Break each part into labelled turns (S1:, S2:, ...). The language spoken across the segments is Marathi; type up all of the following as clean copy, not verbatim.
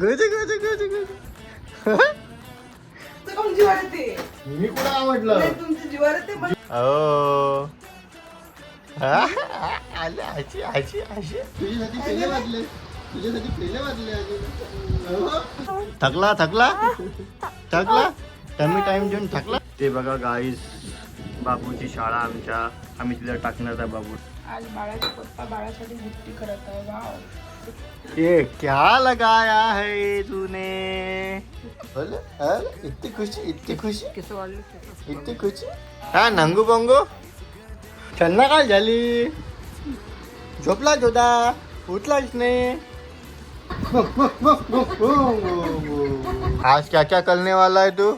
S1: मी कुठं आवडलं अहो आले आजी आजी आजी तुझ्यासाठी पेले वाजले तुझ्यासाठी पेले वाजले थकला थकला थकला टमी टाइम देऊन थकला. ते बघा गाईस बाबूची शाळा आम्ही तिला टाकणार आहे बाबू.
S2: आज बाळाचे पप्पा बाळासाठी बुट्टी करत आहे. वाव
S1: ये क्या लगाया है तूने बोले इतनी खुशी इतनी खुशी इतनी खुशी. हा नंगू बंगू त्यांना काय झाली झोपला होता उठलाच नाही. आज क्या क्या करने वाला है तू.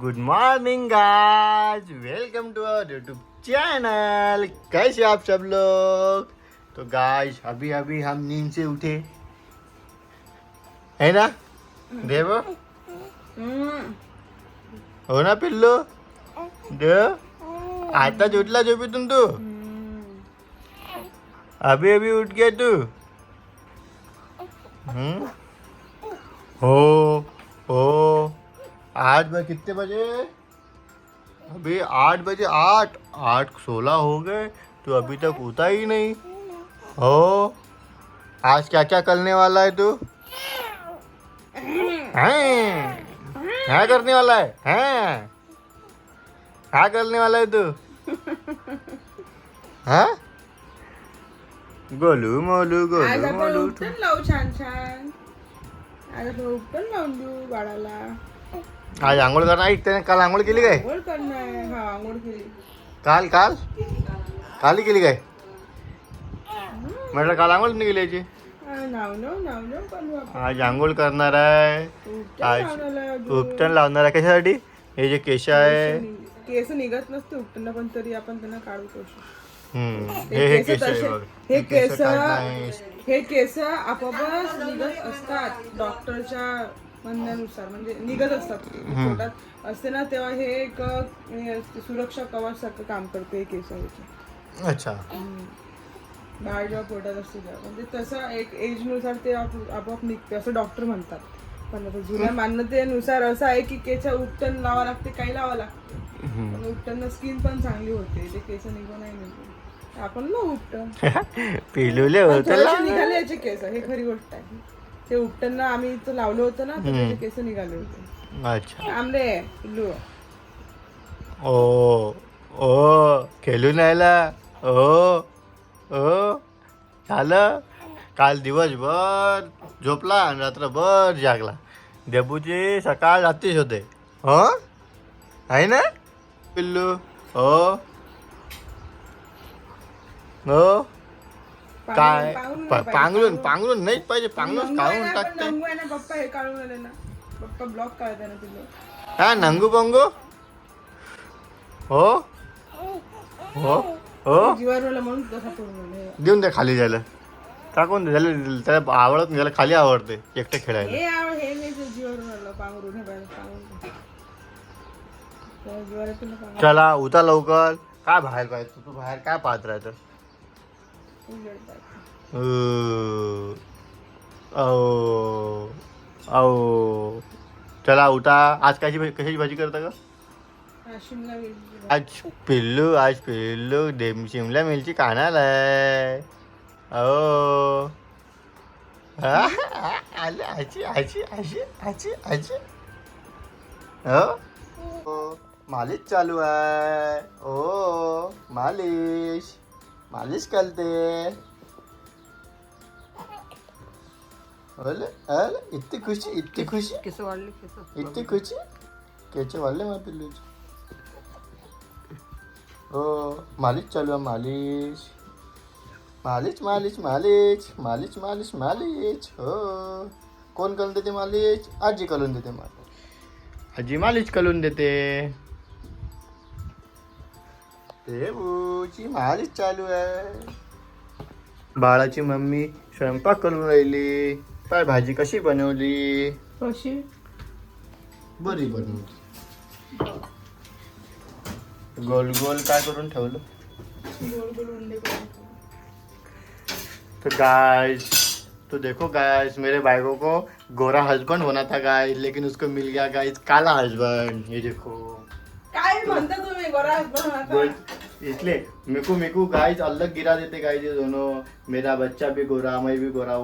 S1: Good morning guys welcome to our YouTube channel. कैसे आप सब लोग. तो गाइस अभी अभी हम नींद से उठे है ना देवो हो ना पिल्लू देव आता उठला झोपेतून तू अभी अभी उठ गया तू. हो 8 बजे कितने बजे अभी 8 बजे 8:16 हो गए तू अभी तक उठा ही नहीं. हो आज क्या क्या करने वाला है तू हैं क्या करने वाला है हैं क्या करने वाला है तू हाँ गोलू मोलू
S2: आज
S1: गोलू
S2: आपण
S1: मोलू
S2: उपटन लावू छान छान. आज आपण उपटन लावून देऊ बाळाला.
S1: आज आंघोळ करणार त्याने काल आंघोळ केली काय
S2: आंघोळ करणार. हा आंघोळ केली.
S1: काल काल काल केली काय म्हटलं काल आंघोळ नाही केली याची.
S2: नाव करू आपण.
S1: आज आंघोळ करणार आहे
S2: उपटन
S1: आज
S2: लावण्याला अजून.
S1: उपटन लावणार आहे कशासाठी हे जे केश आहे
S2: केस निघत नसते उपटन पण तरी आपण त्यांना काढू शकतो.
S1: हे केस आहे बघ.
S2: हे केस
S1: काढणं आहे.
S2: हे केस आपोआपच निघत असतात डॉक्टरच्या म्हणण्यानुसार. म्हणजे निघत असतात पोटात असते ना तेव्हा हे एक सुरक्षा कवच सारखं काम करते हे केस.
S1: अच्छा
S2: बाळ जेव्हा पोटात असते तेव्हा म्हणजे तसं एक एजनुसार ते आपोआप निघते असं डॉक्टर म्हणतात. पण आता जुन्या मान्यतेनुसार असं आहे की केस उपटन लावा लागते काही लावा लागते. पण उपटन स्किन पण चांगली होते ते केस निघून नाही निघून आपण ना उपटन
S1: पिलुले होते
S2: निघाले याचे केस. हे खरी गोष्ट आहे. ते उपटन आम्ही इथं लावलं होतं ना तर त्याचे केस निघाले होते.
S1: अच्छा
S2: आमले पिल्लू
S1: ओ ओ खेळून यायला ओ ओ झालं. काल दिवसभर झोपला आणि रात्रभर जागला. देबूची सकाळ रात्रीच होते हो आहे ना पिल्लू हो हो काय पांघरून पांघरून नाहीच पाहिजे पांघरून काढून टाकते.
S2: नंगू आहे ना पप्पा हे काढून आले ना पप्पा ब्लॉक काढताय ना पिल्लू.
S1: हा नंगू बंगू हो हो हो
S2: जीवारला म्हणून तसा करून आले.
S1: देऊन द्या खाली जायला टाकून दे झालं त्याला आवडत नाही त्याला खाली आवडते एकटे खेळायला.
S2: हे नाही जीवावरून आलं पांघरून हे बाहेर पांघरून जीवावर तुला पांघरून.
S1: चला उता लवकर काय बाहेर पाहिजे तू बाहेर काय पाहत राहतं. ओ चला उठा. आज कशाची भाजी करता का
S2: शिमला मिरची.
S1: आज पिल्लू शिमला मिरची काढायला आहे. ओ आले आजी आजी आजी आजी आजी हो मालिश चालू आहे. ओ मालिश मालिश करते. अरे अरे इतनी खुशी इतनी खुशी
S2: केस वाढले
S1: इतनी खुशी केचे वाढले माझ्या पिल्लूचे. हो मालिश चालू आहे मालिश मालिश मालिश मालिश मालिश मालिश मालिश. हो कोण करून देते मालिश आजी करून देते मालिश आजी मालिश करून देते. देवूची मालिश चालू आहे. बाळाची मम्मी स्वयंपाक करून राहिली. काय भाजी कशी बनवली
S2: कशी
S1: बरी बनवली. गोल गोल काय करून ठेवलं
S2: गोल गोल अंडे करून.
S1: तर गाइस तो देखो गाइस, मेरे भाई को गोरा हस्बैंड होना था गाइस, लेकिन उसको मिल गया गाइस काला हस्बैंड। ये देखो
S2: काय म्हणता तुम्ही गोरा husband होता?
S1: इसलिए मेको गाइस अलग गिरा देते गाइस ये दोनों। मेरा बच्चा भी गोरा, मैं भी गोरा,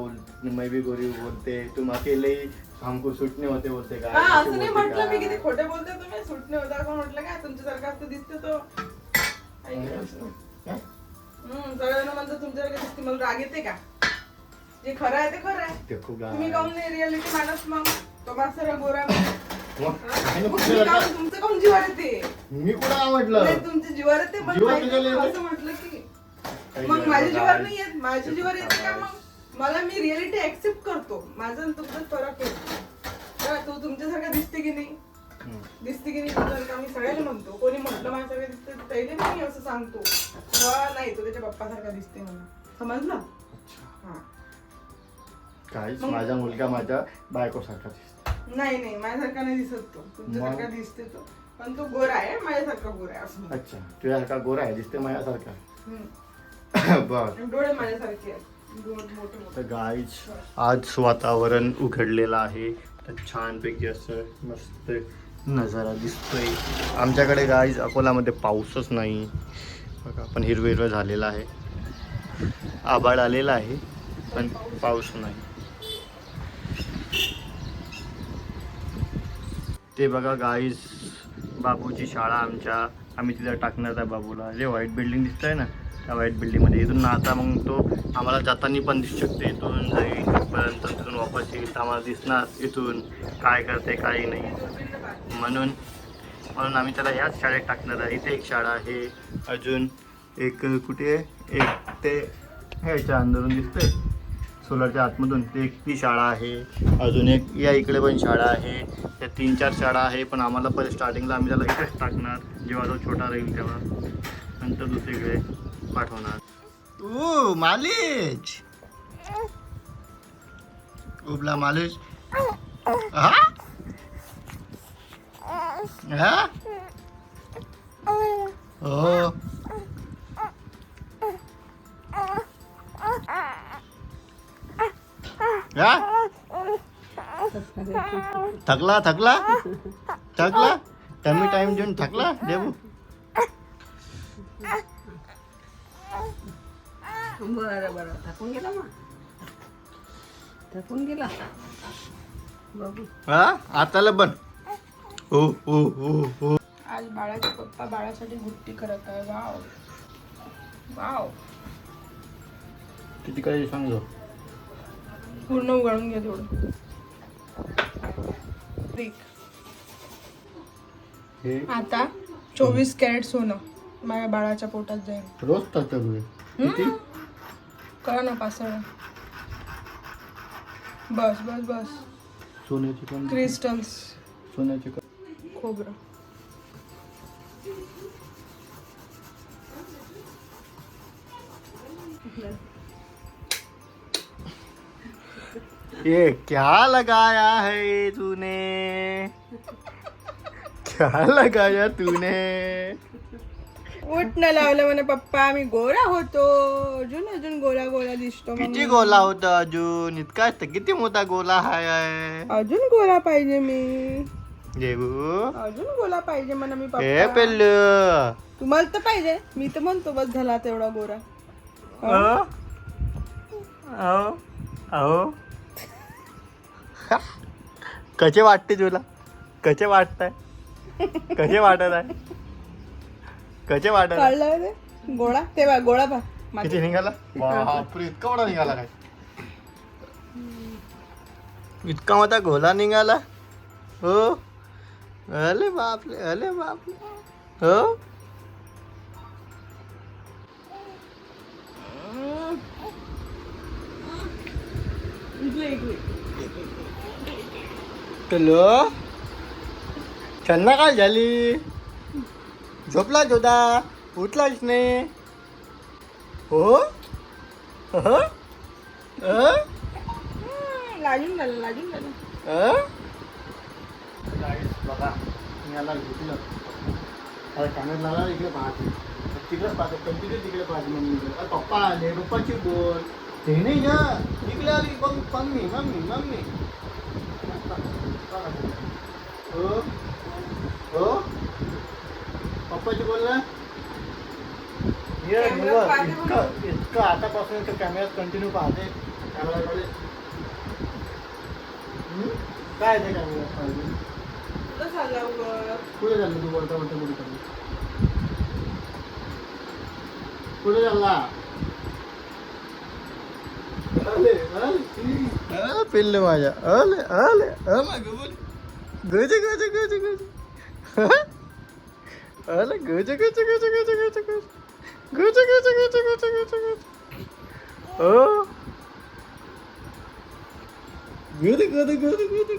S1: मैं भी गोरी बोलते, तुम अकेले ही हमको सूट नहीं होते बोलते
S2: हा
S1: गाइस।
S2: असं नाही म्हटलं मी, किती खोटे बोलते तुम्ही. सूट नाही होता कोण म्हटलं काय? तुमच्यासारखं असतं दिसते तो. सगळ्यांना म्हणतात तुमच्यासारखं दिसते, मला राग येते का? जे खरं आहे ते खरं आहे.
S1: देखो
S2: तुम्ही
S1: गाइस
S2: काऊन नाही रियालिटी मानस मग? तो मास्तर गोरा
S1: मी
S2: तुमचं काऊन जीवार येते?
S1: कुठं म्हटलं?
S2: नाही, तुमच्या जीवार येते पण
S1: जीवावर
S2: माहिती
S1: कशाला
S2: नाही,
S1: येते?
S2: असं म्हटलं की मग माझ्या जीवार नाही येत. माझ्या जीवार येते का मग? मला मी रियालिटी ऍक्सेप्ट करतो. माझं आणि तुमचं फरक आहे. हा, तू तुमच्यासारखा दिसते की नाही? दिसते की नाही तुमच्यासारखा? मी सगळ्याला म्हणतो. कोणी म्हटलं माझ्यासारखं दिसते तर पहिले मी असं सांगतो, नाही तो त्याच्या पप्पासारखा दिसते मला. समजलं? हा.
S1: काहीच माझा मुलगा माझ्या बायकोसारखा दिसतो.
S2: नाही नाही, माझ्यासारखा नाही दिसत तो. तुमच्यासारखा दिसते तो, पण तो गोरा आहे, माझ्यासारखा गोरा आहे असं म्हणतो.
S1: अच्छा, तुझ्यासारखा गोरा आहे, दिसते माझ्यासारखा. बर.
S2: डोळे माझ्यासारखे आहेत, मोठे मोठे.
S1: तर गाईज आज वातावरण उघडलेलं आहे, तर छानपैकी असं मस्त नजारा दिसतोय. आमच्याकडे गाईज अकोलामध्ये पाऊसच नाही बघा, पण हिरवं हिरवं झालेलं आहे. आभाळ आलेला आहे पण पाऊस नाही. ते बघा गाईज बाबूची शाळा आम्ही तिला टाकणार आहे बाबूला. जे व्हाईट बिल्डिंग दिसत आहे ना, त्या व्हाईट बिल्डिंगमध्ये इथून ना आता मग तो आम्हाला जाताना पण दिसू शकते. इथून जाईल तिथपर्यंत, तिथून वापस येईल तर आम्हाला दिसणार इथून काय करते काही नाही. म्हणून आम्ही त्याला ह्याच शाळेत टाकणार आहे. इथे एक शाळा आहे, अजून एक कुठे एक ते ह्याच्या अंदरून दिसतंय सोलरच्या आतमधून ते एक ती शाळा आहे. अजून एक या इकडे पण शाळा आहे. त्या 3-4 शाळा आहे, पण आम्हाला पहिले स्टार्टिंगला आम्ही त्याला इकडेच टाकणार. जेव्हा तो छोटा राहील तेव्हा, नंतर दुसरीकडे पाठवणार. ओ मालिश, उबला मालिश. हा हा हो. थकला थकला थकला टमी टाइम देऊन थकला देऊ.
S3: बरं बरं, थकून गेला मग, थकून गेला बाबू.
S1: हा आताला बन. हो हो हो हो.
S2: आज बाळाचे पप्पा बाळासाठी गुट्टी करत आहे. Wow wow.
S1: किती करायची सांग.
S2: पूर्ण उघडून घ्या थोडं. आता 24 कॅरेट सोनं माझ्या बाळाच्या पोटात जाईल.
S1: रोज टाकता तुम्ही किती?
S2: करा ना पासळ. बस बस बस.
S1: सोन्याची पण
S2: क्रिस्टल्स,
S1: सोन्याची
S2: खोबरं.
S1: ये क्या लगाया है तूने, क्या लगाया तूने.
S2: उठ न लावलं म्हणे पप्पा, मी गोरा होतो. अजून अजून गोरा गोरा दिसतो.
S1: किती गोला होता अजून? इतका असतं किती मोठा गोला आहे.
S2: अजून गोरा पाहिजे मी.
S1: देऊ
S2: अजून गोरा पाहिजे म्हणा मी
S1: ए
S2: पप्पा.
S1: पेल्लू.
S2: तुम्हाला तर पाहिजे, मी तर म्हणतो बस झाला तेवढा गोरा.
S1: अहो अहो अहो. कसे वाटते तुला? कसे वाटतंय? कसे वाटत आहे? कसे वाटत आहे?
S2: काढलं ते गोळा, तेव्हा गोळा पा.
S1: किती निघाला? बापरे, इतका मोठा निघाला काय? इतका मोठा गोला निघाला हो. अरे बापरे, अरे बापरे. हो चलो. संध्याकाळ झाली, झोपला जोदा, उठलाच नाही हो.
S2: लाजून झालं, लाजून झालं.
S1: बघा मी याला घेतलं, अरे कॅमेरा लावला इकडे पाहते, तिकडेच पाहते, कंटिन्यू तिकडे पाहते. मम्मी पप्पा आले, पप्पाची बोल. ते नाही ना इकडे आली बघ मम्मी मम्मी मम्मी हो हो पप्पाची बोल ना
S2: कॅमेऱ्यात पाहते
S1: इतकं इतकं आतापासून इतकं कॅमेऱ्यात कंटिन्यू पाहते कॅमेराकडे काय ते कॅमेऱ्यात पाहिजे
S2: कुठं चालला वर?
S1: कुठे चाललं तू वरता वरता कुठे चालली कुठे चालला पिल्ले माझ्या अले अले गज गज गज गज अले गज गज गज गज गज गज गज गज गज गज गज गज ओ गज गज गज गज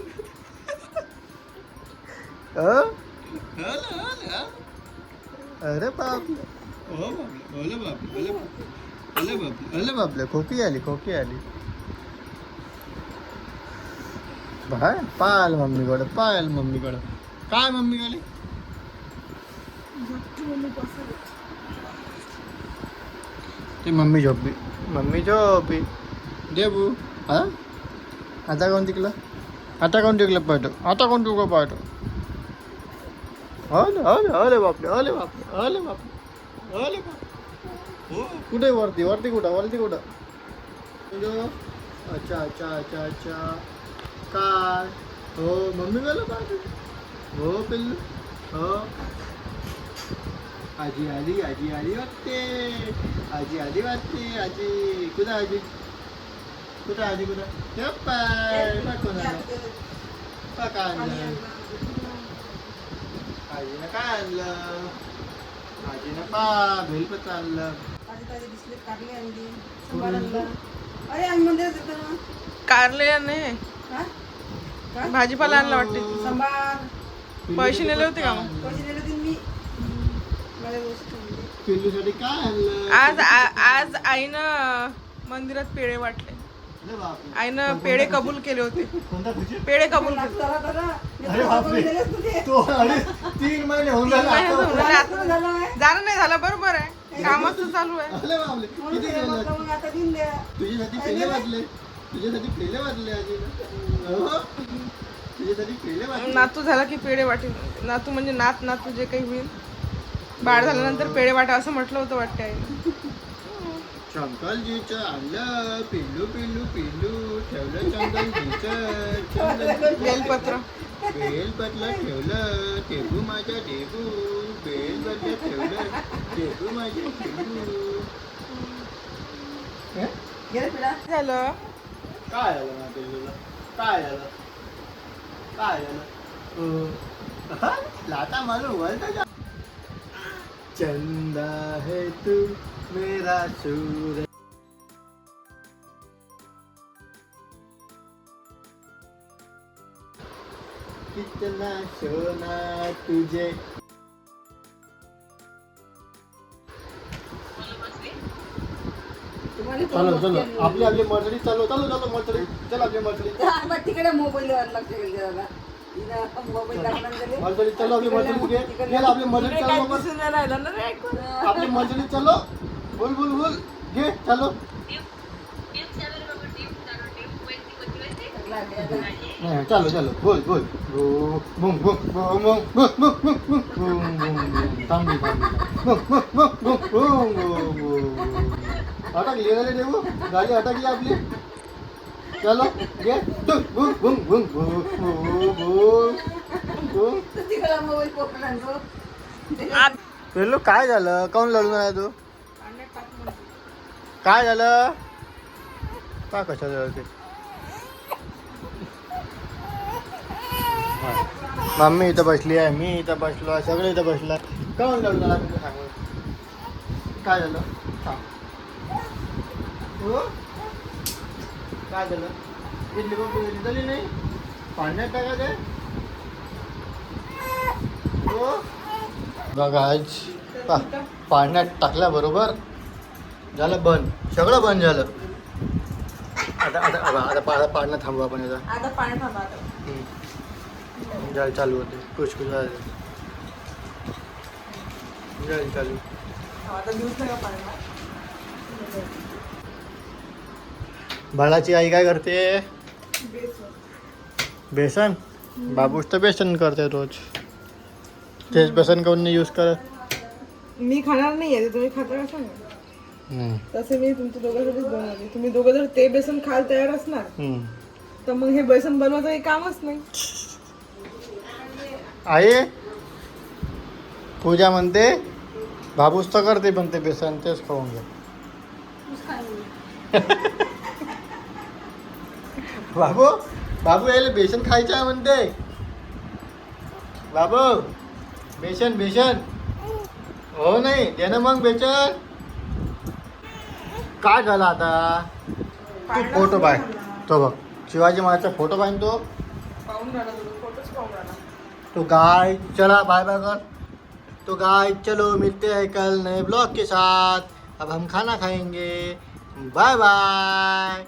S1: अरे बापले ओ बापले ओले बापले ओले बापले ओले बापले ओले बापले खोकी आली बाय पायल मम्मीकडं काय मम्मीकडे ती मम्मी झोपी देबू हा आता कोण तिकलं पाहतो अरे बापले कुठे वरती कुठं अच्छा काय हो मम्मी गेलं पाहतो हो पिल्लू हो आजी आली वाटते आजी कुठं आजी हे पाय कोण काय आणलं आजीनं काय आणलं भेलपत्र आणलं
S3: अरे आम्ही मंदिरात येतो ना
S2: कारले नाही
S3: हा? काय?
S2: भाजीपाला आणला वाटते
S3: सांबार
S2: पैसे नेले होते का मग?
S3: पैसे दिले होते मी मला गोष्ट
S1: पिल्लूसाठी काय आणलं
S2: आज आईनं मंदिरात पेढे वाटले
S1: अरे बापरे.
S2: आईनं पेढे कबूल केले होते
S1: कोणता खुशी
S2: पेढे कबूल केले
S1: अरे बापरे तो 3 महिने होऊन झाले आता.
S2: जाणं नाही झालं बरोबर आहे कामच चालू आहे
S1: अरे बापरे किती गेलं
S3: आता देऊन द्या
S1: तुझ्यासाठी पेले वाजले आजीनं हो? तुझ्यासाठी पेले वाजले
S2: नातू झाला की पेढे वाटेल नातू म्हणजे नातू जे काही होईल बाळ झाल्यानंतर पेढे वाटा असं म्हटलं होतं वाटते आईनं
S1: शंकरजीचं आणलं पिल्लू ठेवलं शंकरजीचं
S2: बेलपत्र
S1: ठेवलं टेबू माझ्या बेलपत्र ठेवलं टेबू माझ्या टेबू
S3: गेलं पिढा
S2: झालं
S1: काय झालं ना पिल्लूला काय झालं लाता मारू बोलता चंदा है तू मेरा सूरज कितना सोना तुझे चलो आपली मर्सडी चलो मर्सडी चल आपली मर्सडी
S3: तिकडे मोबाईल लक्ष गेलं दादा मोबाईल
S1: मर्सडी चलो आपली मर्सडी आपली मर्सडी चलो आपली मर्सडी चलो बोल घे चलो चलो बोल अटकली गाडी देऊ गाडी अटकली आपली चलो घे
S3: मोबाईल पकडतो
S1: पिल्लू काय झालं काऊन लढून आला तू काय झालं का कशा ते मम्मी इथं बसली आहे मी इथं बसलो आहे सगळे इथं बसला काऊन लढून आला तुला सांगू काय झालं सांग हो काय झालं इडली पण झाली नाही पाण्यात टाका ते हो बघा आज पाण्यात टाकल्याबरोबर झालं बंद सगळं बंद झालं आता पाण्यात थांबू आपण याचा
S3: आता पाणी थांबा
S1: जाल चालू होते कुछ जाल चालू
S3: आता दिवस नका पाणी
S1: बाळाची आई काय करते?
S2: बेसन.
S1: बेसन. बाबूच तर बेसन करते रोज. तेच बेसन काऊन नाही यूज करत?
S2: मी खाणार नाही आहे, तुम्ही खाता का सांगा.
S1: हम्म.
S2: तसे मी तुमच्या दोघांसाठीच बनवले. तुम्ही दोघं जर ते बेसन खायला तयार असणार
S1: हम्म.
S2: तर मग हे बेसन बनवायचं काही कामच नाही.
S1: आई पूजा म्हणते बाबूच तर करते पण ते बेसन तेच खाऊन घ्या. बाबू बाबू यायला बेसन खायचं आहे म्हणते. बाबू बेसन बेसन हो नाही दे ना मग बेसन. काय झालं आता? तू फोटो पाय तो बघ शिवाजी महाराजचा फोटो पाहिजे तो.
S2: पाहून राहिला तुला, फोटोच पाहून राहिला.
S1: तो गाय चला बाय बाय कर. तो गाय चलो मिलते हैं कल नए ब्लॉग के साथ. अब हम खाना खाएंगे. Bye bye.